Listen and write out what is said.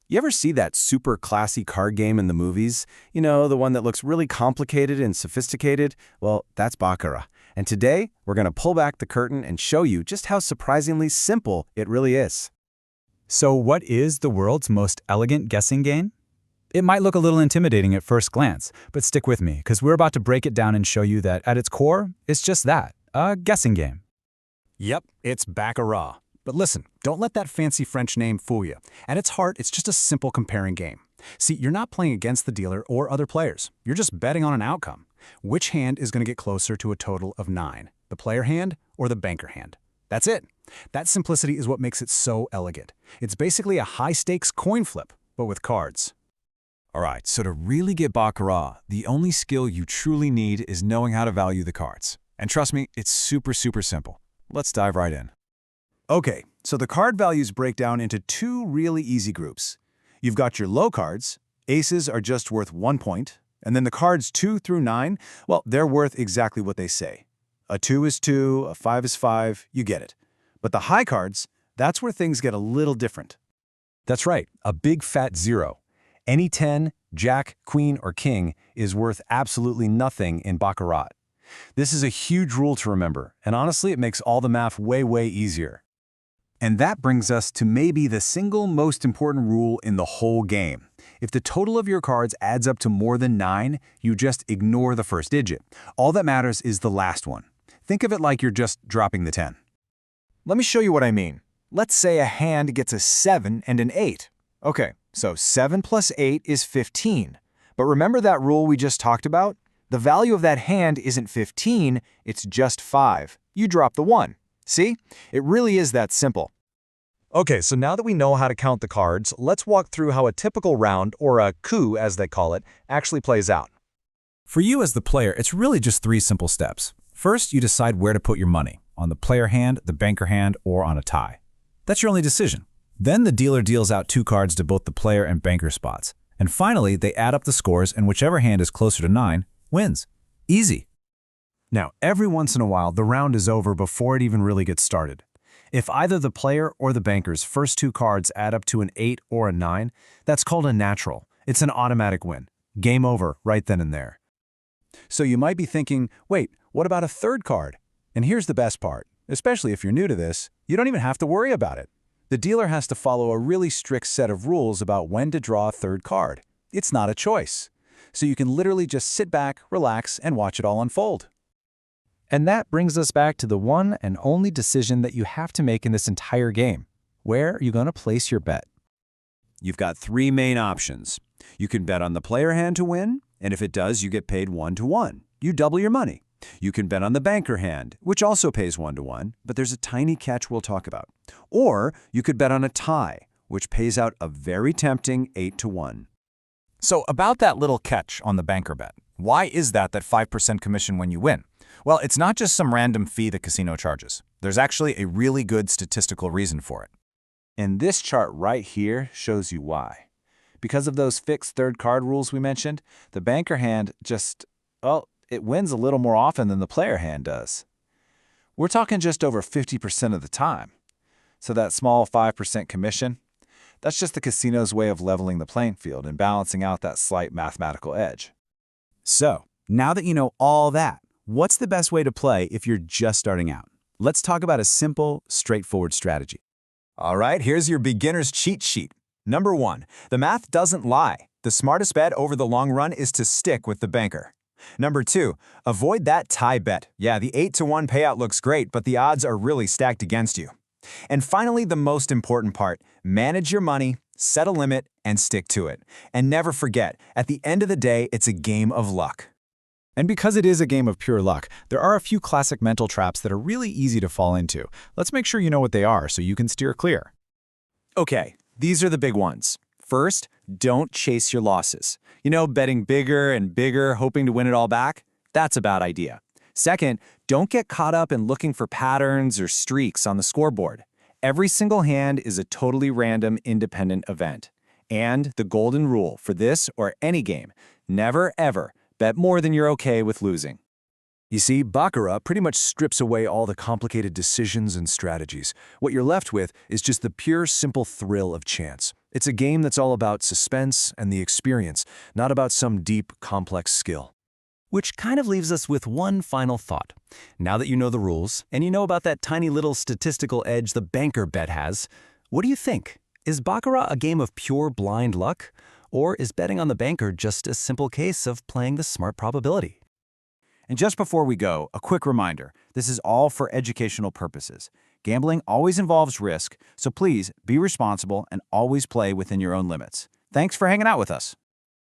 You ever see that super classy card game in the movies? You know, the one that looks really complicated and sophisticated? Well, that's Baccarat. And today, we're going to pull back the curtain and show you just how surprisingly simple it really is. So what is the world's most elegant guessing game? It might look a little intimidating at first glance, but stick with me, because we're about to break it down and show you that at its core, it's just that, a guessing game. Yep, it's Baccarat. But listen, don't let that fancy French name fool you. At its heart, it's just a simple comparing game. See, you're not playing against the dealer or other players. You're just betting on an outcome. Which hand is going to get closer to a total of 9? The player hand or the banker hand? That's it. That simplicity is what makes it so elegant. It's basically a high-stakes coin flip, but with cards. Alright, so to really get Baccarat, the only skill you truly need is knowing how to value the cards. And trust me, it's super simple. Let's dive right in. Okay, so the card values break down into two really easy groups. You've got your low cards. Aces are just worth 1 point. And then the cards 2 through 9, well, they're worth exactly what they say. A 2 is 2, a 5 is 5, you get it. But the high cards, that's where things get a little different. That's right, a big fat 0. Any 10, jack, queen, or king is worth absolutely nothing in Baccarat. This is a huge rule to remember, and honestly, it makes all the math way easier. And that brings us to maybe the single most important rule in the whole game. If the total of your cards adds up to more than 9, you just ignore the first digit. All that matters is the last one. Think of it like you're just dropping the 10. Let me show you what I mean. Let's say a hand gets a 7 and an 8. Okay, so 7 plus 8 is 15. But remember that rule we just talked about? The value of that hand isn't 15, it's just 5. You drop the 1. See? It really is that simple. Okay, so now that we know how to count the cards, let's walk through how a typical round, or a coup as they call it, actually plays out. For you as the player, it's really just 3 simple steps. First, you decide where to put your money, on the player hand, the banker hand, or on a tie. That's your only decision. Then the dealer deals out 2 cards to both the player and banker spots. And finally, they add up the scores, and whichever hand is closer to 9 wins. Easy. Now, every once in a while, the round is over before it even really gets started. If either the player or the banker's first 2 cards add up to an 8 or a 9, that's called a natural. It's an automatic win. Game over right then and there. So you might be thinking, wait, what about a third card? And here's the best part. Especially if you're new to this, you don't even have to worry about it. The dealer has to follow a really strict set of rules about when to draw a third card. It's not a choice. So you can literally just sit back, relax, and watch it all unfold. And that brings us back to the one and only decision that you have to make in this entire game. Where are you going to place your bet? You've got 3 main options. You can bet on the player hand to win, and if it does, you get paid 1-to-1. You double your money. You can bet on the banker hand, which also pays 1-to-1, but there's a tiny catch we'll talk about. Or you could bet on a tie, which pays out a very tempting 8-to-1. So about that little catch on the banker bet, why is that 5% commission when you win? Well, it's not just some random fee the casino charges. There's actually a really good statistical reason for it. And this chart right here shows you why. Because of those fixed third card rules we mentioned, the banker hand just, well, it wins a little more often than the player hand does. We're talking just over 50% of the time. So that small 5% commission, that's just the casino's way of leveling the playing field and balancing out that slight mathematical edge. So, now that you know all that, what's the best way to play if you're just starting out? Let's talk about a simple, straightforward strategy. All right, here's your beginner's cheat sheet. Number 1, the math doesn't lie. The smartest bet over the long run is to stick with the banker. Number 2, avoid that tie bet. Yeah, the 8-to-1 payout looks great, but the odds are really stacked against you. And finally, the most important part, manage your money, set a limit, and stick to it. And never forget, at the end of the day, it's a game of luck. And because it is a game of pure luck, there are a few classic mental traps that are really easy to fall into. Let's make sure you know what they are so you can steer clear. Okay, these are the big ones. First, don't chase your losses. You know, betting bigger and bigger, hoping to win it all back? That's a bad idea. Second, don't get caught up in looking for patterns or streaks on the scoreboard. Every single hand is a totally random, independent event. And the golden rule for this or any game, never ever bet more than you're okay with losing. You see, Baccarat pretty much strips away all the complicated decisions and strategies. What you're left with is just the pure, simple thrill of chance. It's a game that's all about suspense and the experience, not about some deep, complex skill. Which kind of leaves us with one final thought. Now that you know the rules, and you know about that tiny little statistical edge the banker bet has, what do you think? Is Baccarat a game of pure blind luck? Or is betting on the banker just a simple case of playing the smart probability? And just before we go, a quick reminder, this is all for educational purposes. Gambling always involves risk, so please be responsible and always play within your own limits. Thanks for hanging out with us.